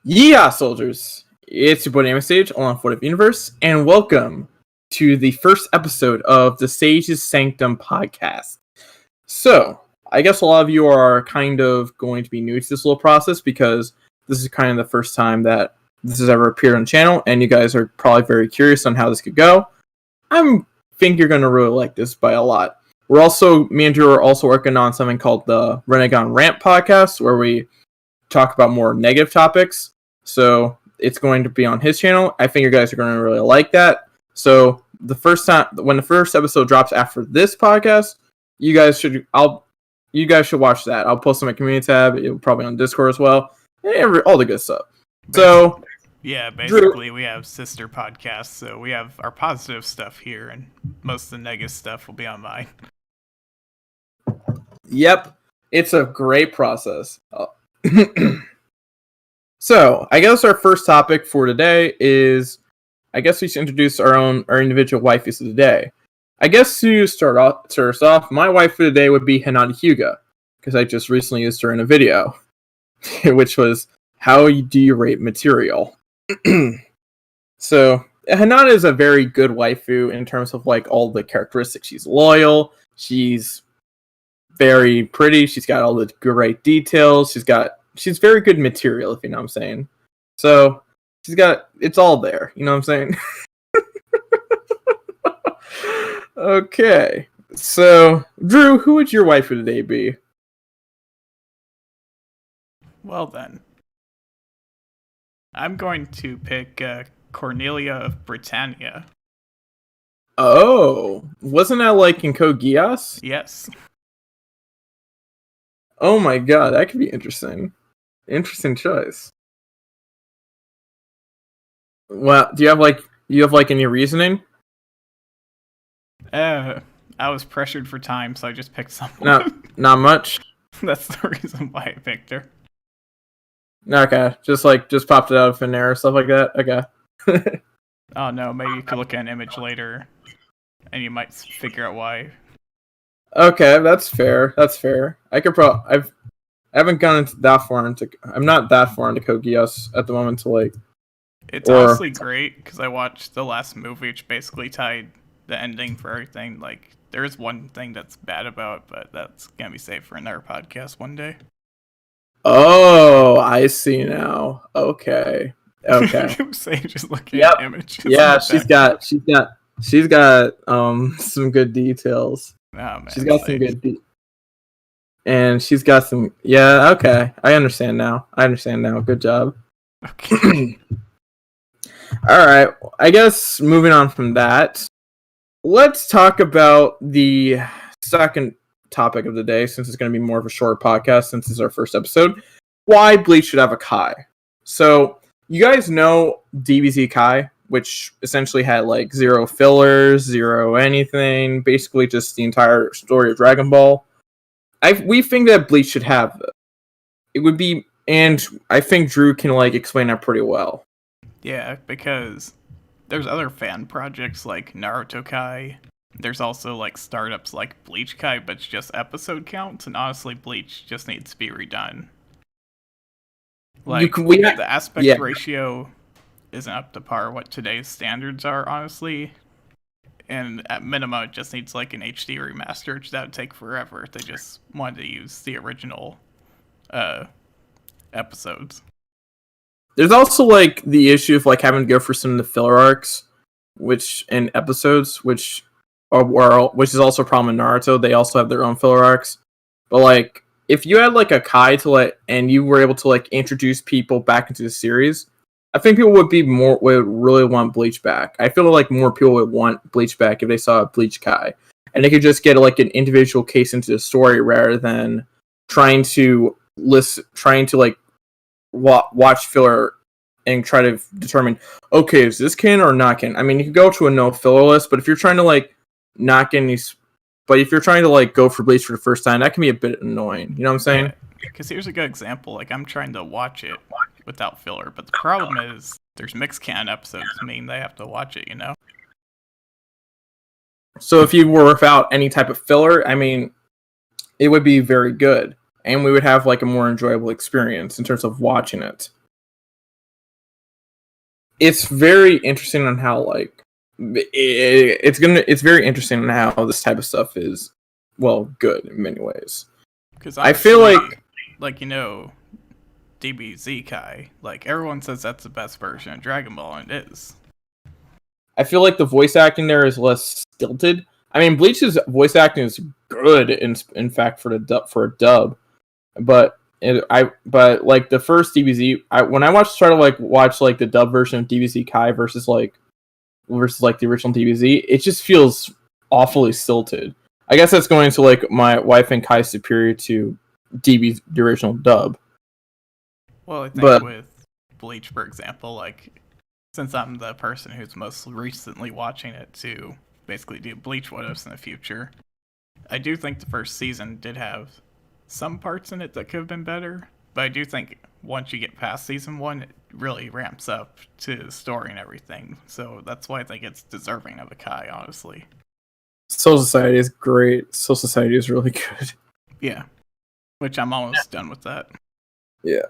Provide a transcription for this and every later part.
Yeah, soldiers! It's your boy Namasage, along for the universe, and welcome to the first episode of the Sage's Sanctum podcast. So, I guess a lot of you are kind of going to be new to this little process because this is kind of the first time that this has ever appeared on the channel, and you guys are probably very curious on how this could go. I think you're going to really like this by a lot. Me and Drew are also working on something called the Renegade Rant podcast, where we talk about more negative topics. So it's going to be on his channel. I think you guys are going to really like that. So when the first episode drops after this podcast, you guys should watch that. I'll post on my community tab. It'll probably on Discord as well. And all the good stuff. So basically we have sister podcasts. So we have our positive stuff here, and most of the negative stuff will be on mine. Yep, it's a great process. So, I guess our first topic for today is, I guess we should introduce our individual waifus of the day. I guess to start us off, my waifu today would be Hinata Hyuga, because I just recently used her in a video, which was, how do you rate material? So, Hinata is a very good waifu in terms of like all the characteristics. She's loyal, she's very pretty, she's got all the great details, she's very good material, if you know what I'm saying. So, it's all there, you know what I'm saying? Okay, so, Drew, who would your waifu today be? Well then, I'm going to pick Cornelia of Britannia. Oh, wasn't that like in Code Geass? Yes. Oh my god, that could be interesting. Interesting choice. Well, do you have any reasoning? I was pressured for time, so I just picked someone. Not much. That's the reason why I picked her. Okay, just popped it out of thin air or stuff like that. Okay. Oh no, maybe you could look at an image later, and you might figure out why. Okay, that's fair. I haven't gone into that far into. I'm not that far into Code Geass at the moment to like. It's honestly great because I watched the last movie, which basically tied the ending for everything. Like, there is one thing that's bad about it, but that's gonna be saved for another podcast one day. Oh, I see now. Okay. Just looking at images. Yeah, she's got some good details. Oh, man, she's got some good and she's got some. Yeah, okay. I understand now. Good job. Okay. All right. I guess moving on from that, let's talk about the second topic of the day, since it's going to be more of a short podcast since it's our first episode. Why Bleach should have a Kai. So, you guys know DBZ Kai, which essentially had like zero fillers, zero anything, basically just the entire story of Dragon Ball. We think that Bleach should have this. It would be, and I think Drew can like explain that pretty well. Yeah, because there's other fan projects like Naruto Kai. There's also like startups like Bleach Kai, but it's just episode counts, and honestly, Bleach just needs to be redone. Like, the aspect ratio isn't up to par what today's standards are, honestly. And at minimum, it just needs like an HD remaster, which that would take forever if they just wanted to use the original episodes. There's also like the issue of like having to go for some of the filler arcs, which is also a problem in Naruto. They also have their own filler arcs, but like if you had like a Kai and you were able to like introduce people back into the series, I think people would really want Bleach back. I feel like more people would want Bleach back if they saw a Bleach Kai, and they could just get like an individual case into the story rather than trying to like watch filler and try to determine, okay, is this canon or not canon? I mean, you could go to a no filler list, but if you're trying to like not get any, but if you're trying to like go for Bleach for the first time, that can be a bit annoying. You know what I'm saying? Because here's a good example. Like, I'm trying to watch it without filler, but the problem is there's mixed canon episodes, meaning they have to watch it, you know? So if you were without any type of filler, I mean, it would be very good, and we would have like a more enjoyable experience in terms of watching it. it's very interesting on how like it's very interesting on how this type of stuff is good in many ways. Because I feel like DBZ Kai, like everyone says that's the best version of Dragon Ball, and it is. I feel like the voice acting there is less stilted. I mean, Bleach's voice acting is good in fact for a dub, but like the first DBZ, when I tried to watch like the dub version of DBZ Kai versus the original DBZ, it just feels awfully stilted. I guess that's going to like my wife and Kai superior to the original dub. Well, I think with Bleach, for example, like since I'm the person who's most recently watching it to basically do Bleach what-ifs in the future, I do think the first season did have some parts in it that could have been better, but I do think once you get past season 1, it really ramps up to the story and everything, so that's why I think it's deserving of a Kai, honestly. Soul Society is great. Soul Society is really good. Yeah. Which I'm almost done with that. Yeah.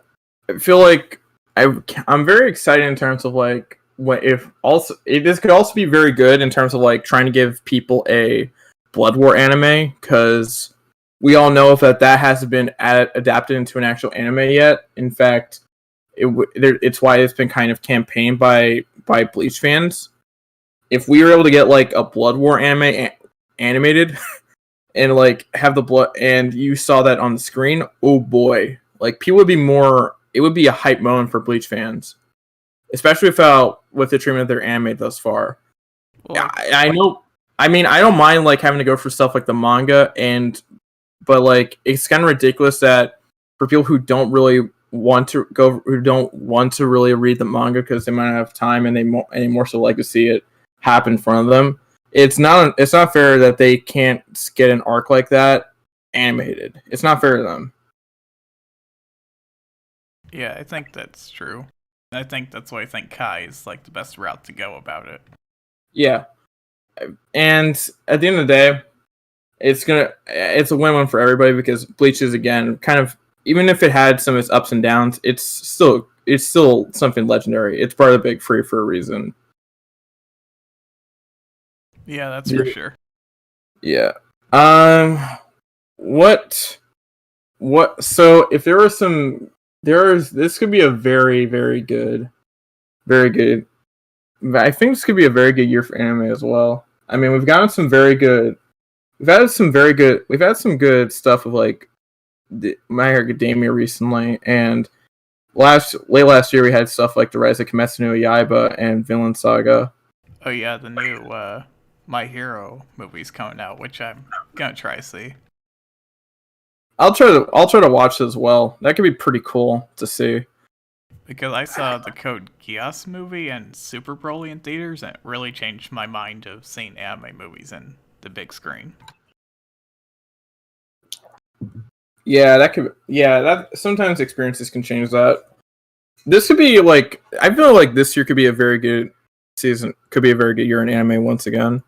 I feel like I'm very excited in terms of like this could also be very good in terms of like trying to give people a Blood War anime, because we all know that hasn't been adapted into an actual anime yet. In fact, it's why it's been kind of campaigned by Bleach fans. If we were able to get like a Blood War anime animated and like have the blood, and you saw that on the screen, oh boy, like people would be more. It would be a hype moment for Bleach fans, especially with the treatment of their anime thus far. Well, I know. I mean, I don't mind like having to go for stuff like the manga, but like it's kind of ridiculous that for people who don't really want to really read the manga because they might not have time and they more so like to see it happen in front of them. It's not fair that they can't get an arc like that animated. It's not fair to them. Yeah, I think that's true. I think that's why I think Kai is like the best route to go about it. Yeah. And at the end of the day, it's a win-win for everybody, because Bleach is, again, kind of, even if it had some of its ups and downs, it's still something legendary. It's part of the Big Three for a reason. Yeah, that's for sure. Yeah. So if there were this could be a very, very good. I think this could be a very good year for anime as well. I mean, we've had some good stuff with like My Hero Academia recently, and late last year we had stuff like The Rise of Kimetsu no Yaiba and Vinland Saga. Oh yeah, the new My Hero movie's coming out, which I'm gonna try to see. I'll try to watch it as well. That could be pretty cool to see. Because I saw the Code Geass movie and Super Broly in theaters, and it really changed my mind of seeing anime movies in the big screen. Yeah, that sometimes experiences can change that. This could be like, I feel like this year could be a very good season, could be a very good year in anime once again.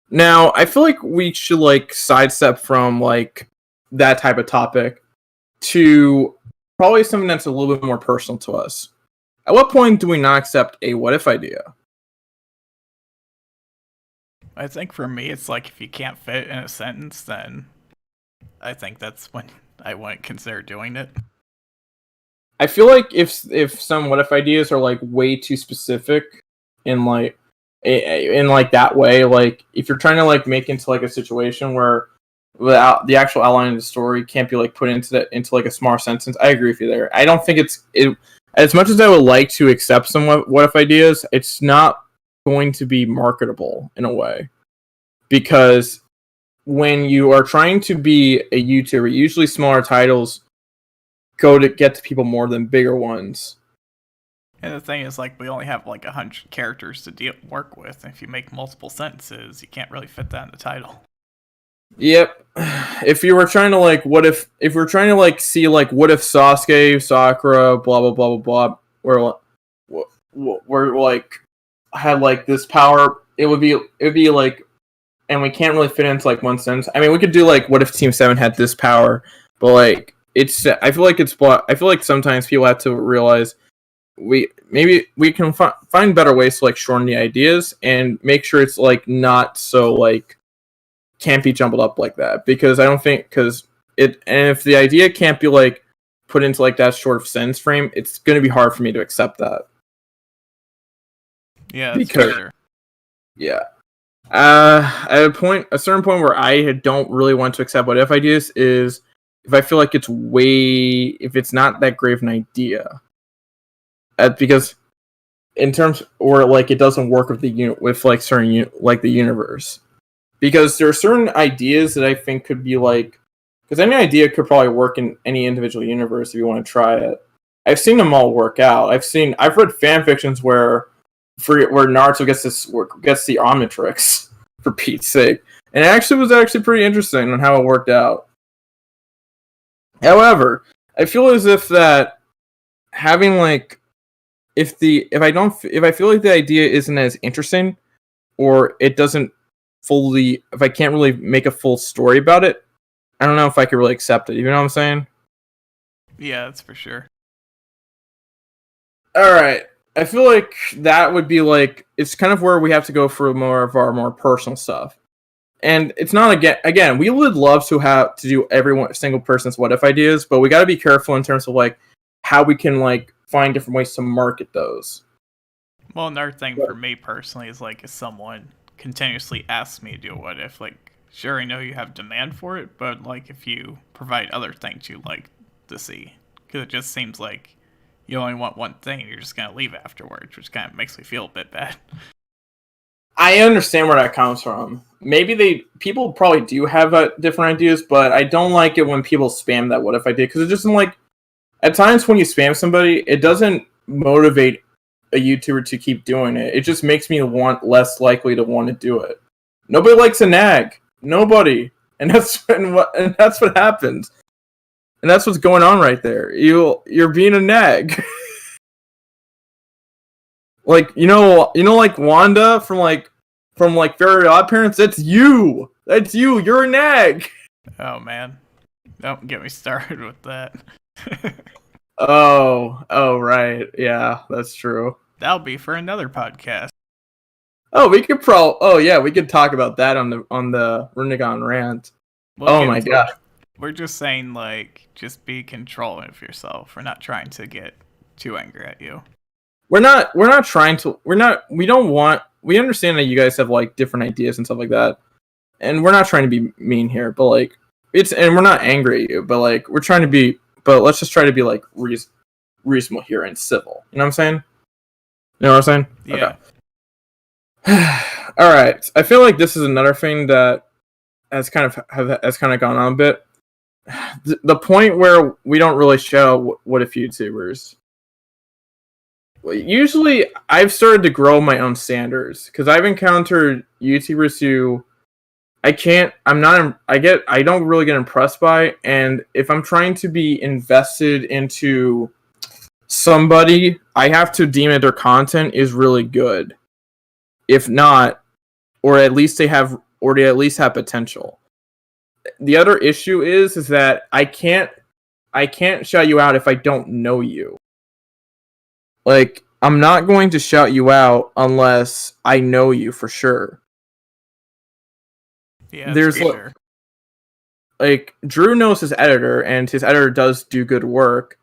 Now, I feel like we should like sidestep from like that type of topic to probably something that's a little bit more personal to us. At what point do we not accept a what if idea? I think for me, it's like if you can't fit in a sentence, then I think that's when I wouldn't consider doing it. I feel like if some what if ideas are like way too specific in like that way, like if you're trying to like make into like a situation where without the actual outline of the story can't be like put into like a small sentence, I agree with you there. I don't think it's as much as I would like to accept some what if ideas, it's not going to be marketable in a way, because when you are trying to be a YouTuber, usually smaller titles go to get to people more than bigger ones. And the thing is, like, we only have like 100 characters to work with. And if you make multiple sentences, you can't really fit that in the title. Yep. If you were trying to like, if we're trying to like see like, what if Sasuke, Sakura, blah blah blah blah blah, we're like had like this power, it would be like, and we can't really fit into like one sentence. I mean, we could do like, what if Team 7 had this power, but like I feel like sometimes people have to realize maybe we can find better ways to like shorten the ideas and make sure it's like not so like can't be jumbled up like that, because I don't think and if the idea can't be like put into like that short of sentence frame, it's going to be hard for me to accept that. Yeah, that's for sure. Yeah. At a certain point where I don't really want to accept what if ideas is if I feel like if it's not that great of an idea. Because in terms, or like it doesn't work with with like certain like the universe. Because there are certain ideas that I think could be like, because any idea could probably work in any individual universe if you want to try it. I've seen them all work out. I've read fan fictions where Naruto gets the Omnitrix, for Pete's sake, and it was actually pretty interesting on how it worked out. However, I feel as if that having like if I feel like the idea isn't as interesting, or it doesn't if I can't really make a full story about it, I don't know if I could really accept it. You know what I'm saying? Yeah, that's for sure. Alright. I feel like that would be like, it's kind of where we have to go for more of our more personal stuff. And it's not, again, we would love to do every single person's what if ideas, but we got to be careful in terms of like how we can like find different ways to market those. Well, another thing for me personally is like if someone continuously asks me to do a what if, like, sure, I know you have demand for it, but like if you provide other things you like to see, because it just seems like you only want one thing and you're just gonna leave afterwards, which kind of makes me feel a bit bad. I understand where that comes from. Maybe people probably do have different ideas, but I don't like it when people spam that what if idea, because it just like, at times when you spam somebody, it doesn't motivate a YouTuber to keep doing it. It just makes me less likely to want to do it. Nobody likes a nag. Nobody. And that's what happens. And that's what's going on right there. You're being a nag. Like, like Wanda from Very Odd Parents, that's you. That's you. You're a nag. Oh man. Don't get me started with that. Oh right. Yeah, that's true. That'll be for another podcast. Oh, we could we could talk about that on the Runegon rant. Oh my god. We're just saying, like, just be controlling of yourself. We're not trying to get too angry at you. We understand that you guys have like different ideas and stuff like that. And we're not trying to be mean here, but like and we're not angry at you, but like let's just try to be like reasonable here and civil. You know what I'm saying? You know what I'm saying? Yeah. Okay. All right. I feel like this is another thing that has kind of gone on a bit. The point where we don't really show what if YouTubers. Usually, I've started to grow my own standards because I've encountered YouTubers who I don't really get impressed by, and if I'm trying to be invested into somebody, I have to deem that their content is really good. If not, or at least they at least have potential. The other issue is that I can't shout you out if I don't know you. Like, I'm not going to shout you out unless I know you for sure. Yeah, there's sure. Like Drew knows his editor, and his editor does do good work.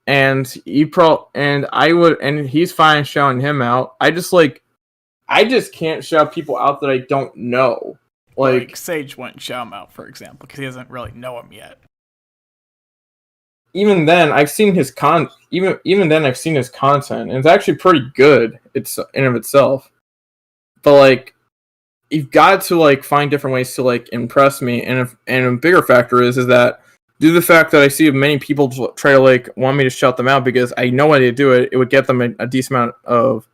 And he's fine shouting him out. I just can't shout people out that I don't know. Like Sage wouldn't shout him out, for example, because he doesn't really know him yet. Even then, I've seen his even then I've seen his content, and it's actually pretty good. It's in of itself. But like, you've got to like find different ways to like impress me, and a bigger factor is that due to the fact that I see many people try to like want me to shout them out because I know how to do it, it would get them a decent amount of.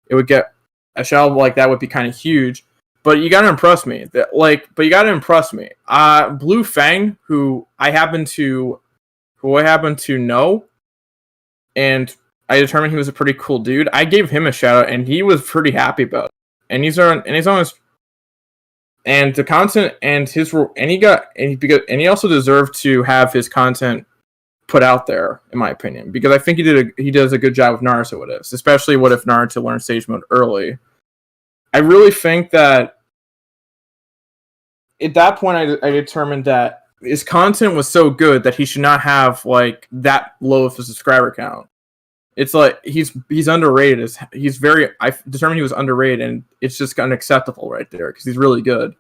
It would get a shout like that would be kind of huge, but you gotta impress me. Blue Fang, who I happen to know, and I determined he was a pretty cool dude. I gave him a shout out, and he was pretty happy about it. And he's on his. And the content and he also deserved to have his content put out there, in my opinion, because I think he does a good job with Naruto with this, especially what if Naruto learned Sage Mode early. I really think that at that point I determined that his content was so good that he should not have like that low of a subscriber count. It's like he's underrated. I determined he was underrated, and it's just unacceptable right there because he's really good.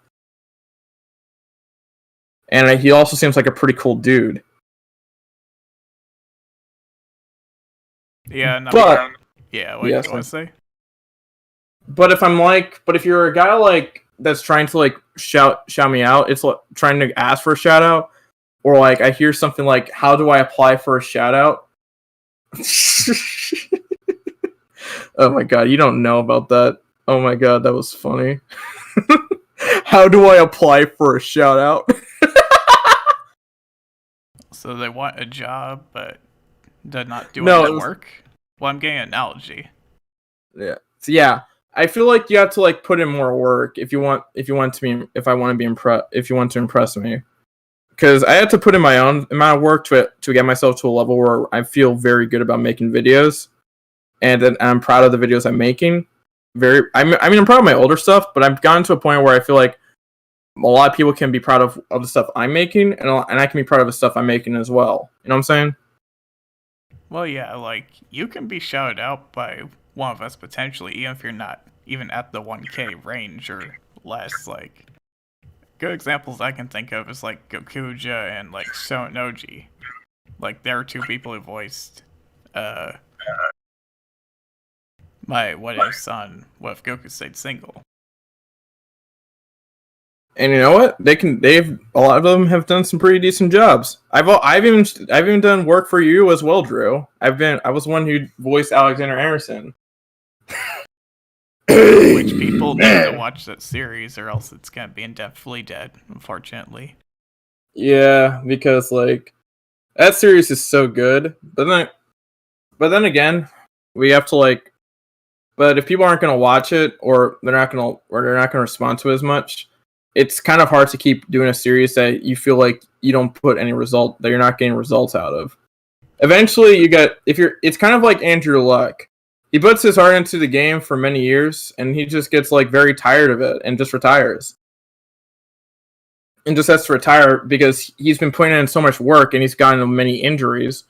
And he also seems like a pretty cool dude. Yeah, no, but yeah, what do you want to say? But if you're a guy like that's trying to like shout me out, it's like trying to ask for a shout out, or like I hear something like, "How do I apply for a shout out?" Oh my god, you don't know about that. Oh my god, that was funny. How do I apply for a shout out? So they want a job, but they're not doing the work? Well, I'm getting an analogy. Yeah. So yeah, I feel like you have to like put in more work if you want to impress me. Because I had to put in my own amount of work to get myself to a level where I feel very good about making videos, and I'm proud of the videos I'm making. I'm proud of my older stuff, but I've gotten to a point where I feel like a lot of people can be proud of the stuff I'm making, and I can be proud of the stuff I'm making as well. You know what I'm saying? Well, yeah, like you can be shouted out by one of us potentially, even if you're not even at the 1K range or less. Like, good examples I can think of is like Gokuja and like Sonoji. Like, there are two people who voiced my what if son, what if Goku stayed single. And you know what? A lot of them have done some pretty decent jobs. I've even done work for you as well, Drew. I was one who voiced Alexander Anderson. Which people need to watch that series, or else it's gonna be indefinitely dead, unfortunately. Yeah, because like that series is so good, but then again, we have to like. But if people aren't gonna watch it, or they're not gonna respond to it as much, it's kind of hard to keep doing a series that you feel like you don't put any result, that you're not getting results out of. Eventually, it's kind of like Andrew Luck. He puts his heart into the game for many years, and he just gets like very tired of it and just retires. And just has to retire because he's been putting in so much work and he's gotten many injuries.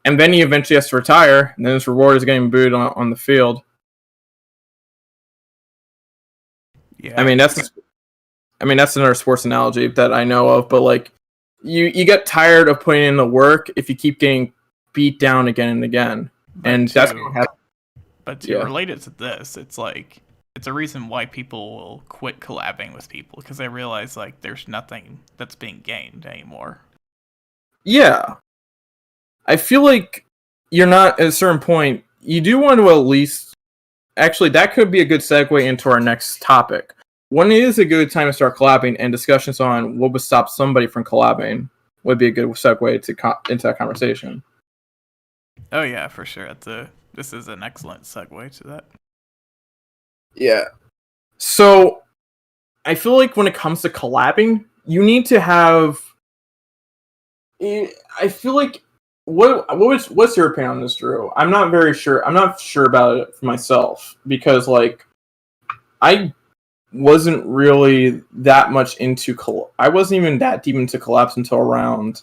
And then he eventually has to retire, and then his reward is getting booed on the field. Yeah. I mean, that's another sports analogy that I know of, but like you get tired of putting in the work if you keep getting beat down again and again. That's what happens. But to relate it to this, it's like it's a reason why people will quit collabing with people, because they realize like there's nothing that's being gained anymore. Yeah. I feel like you're not at a certain point, you do want to at least actually that could be a good segue into our next topic. When is a good time to start collabing, and discussions on what would stop somebody from collabing would be a good segue into that conversation. Oh yeah, for sure. This is an excellent segue to that. Yeah. So, I feel like when it comes to collabing, you need to have. I feel like what's your opinion on this, Drew? I'm not very sure. I'm not sure about it for myself because like I wasn't really that much into I wasn't even that deep into collabs until around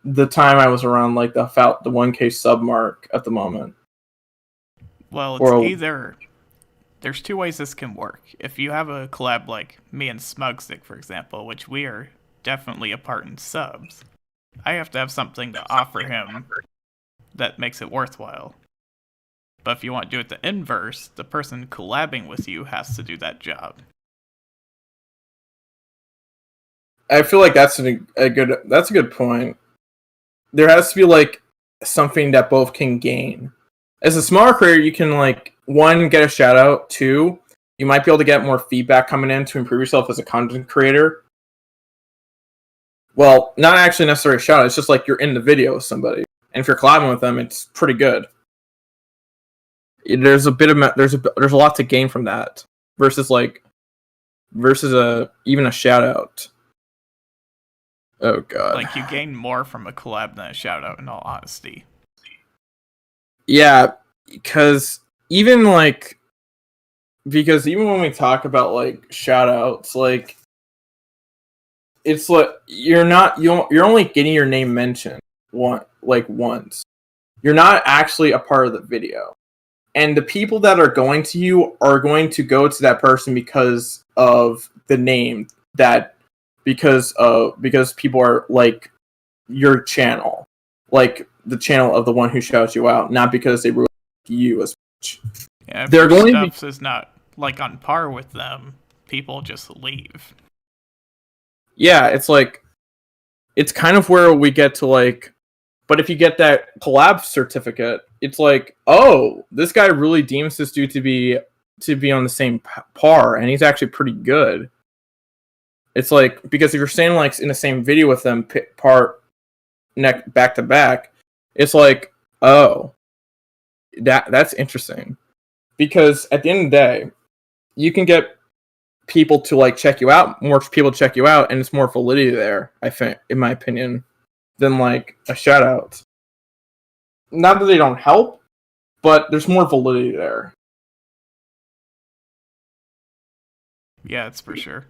the time I was around like the 1K sub mark at the moment. Well, it's either there's two ways this can work. If you have a collab like me and Smugstick, for example, which we are definitely apart in subs, I have to have something to offer him that makes it worthwhile. But if you want to do it the inverse, the person collabing with you has to do that job. I feel like that's a good point. There has to be like something that both can gain. As a smaller creator, you can like one, get a shout out, two, you might be able to get more feedback coming in to improve yourself as a content creator. Well, not actually necessarily a shout out, it's just like you're in the video with somebody. And if you're collabing with them, it's pretty good. There's a lot to gain from that versus even a shout out. Oh god. Like, you gain more from a collab than a shout out, in all honesty. Yeah, because even when we talk about like shout outs, like it's like you're only getting your name mentioned once. You're not actually a part of the video. And the people that are going to you are going to go to that person because of the name, because people are like your channel, like the channel of the one who shouts you out, not because they really like you as much. Yeah, if They're your going to be, stuff is not like on par with them, people just leave. yeah, it's kind of where we get to like, but if you get that collab certificate, it's like, oh, this guy really deems this dude to be on the same par, and he's actually pretty good. It's like, because if you're saying like in the same video with them back to back, it's like, oh, that's interesting. Because at the end of the day, you can get people to like check you out, more people check you out, and it's more validity there, I think, in my opinion, than like a shout out. Not that they don't help, but there's more validity there. Yeah, it's for sure.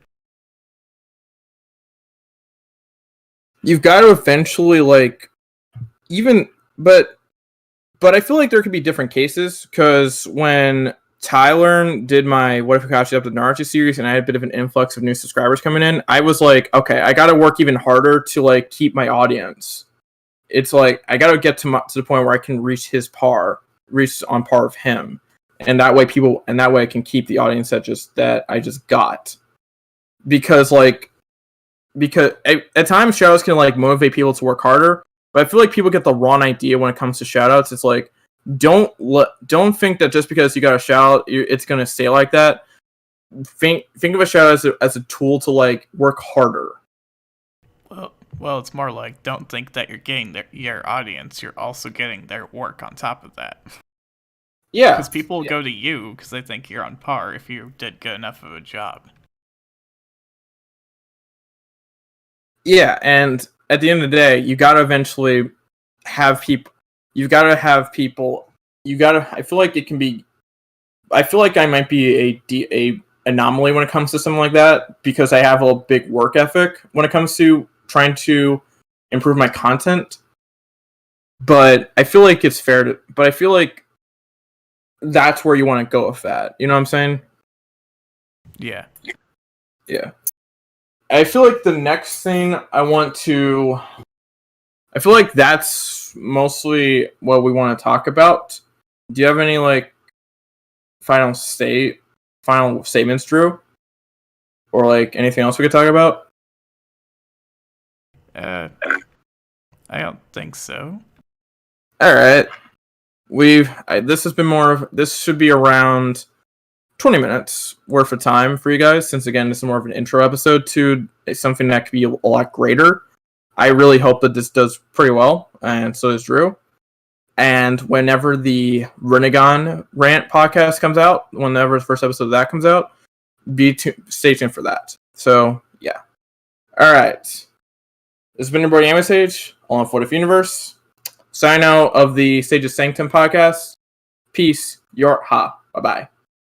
You've got to eventually like but I feel like there could be different cases, because when Tyler did my What If We Caught You Up the Naruto series and I had a bit of an influx of new subscribers coming in, I was like, okay, I got to work even harder to like keep my audience. It's like I got to get to the point where I can reach on par of him, and that way I can keep the audience that I just got. Because at times shoutouts can like motivate people to work harder, but I feel like people get the wrong idea when it comes to shoutouts. It's like, don't think that just because you got a shout out, it's gonna stay like that. Think of a shout out as a tool to like work harder. Well, it's more like, don't think that you're getting your audience, you're also getting their work on top of that. Yeah, because people go to you because they think you're on par if you did good enough of a job. Yeah, and at the end of the day, you gotta eventually have people. You've got to have people. I feel like it can be. I feel like I might be a anomaly when it comes to something like that, because I have a big work ethic when it comes to trying to improve my content. But I feel like it's fair to. But I feel like that's where you want to go with that. You know what I'm saying? Yeah. Yeah. I feel like the next thing I feel like that's mostly what we want to talk about. Do you have any like final statements, Drew? Or like anything else we could talk about? I don't think so. All right. This should be around 20 minutes worth of time for you guys, since again, this is more of an intro episode to something that could be a lot greater. I really hope that this does pretty well, and so does Drew. And whenever the Renegon Rant podcast comes out, whenever the first episode of that comes out, stay tuned for that. So, yeah. All right. This has been your boy Anime Sage, all on What If Universe. Sign out of the Sage's Sanctum podcast. Peace. YEEHAW. Bye-bye.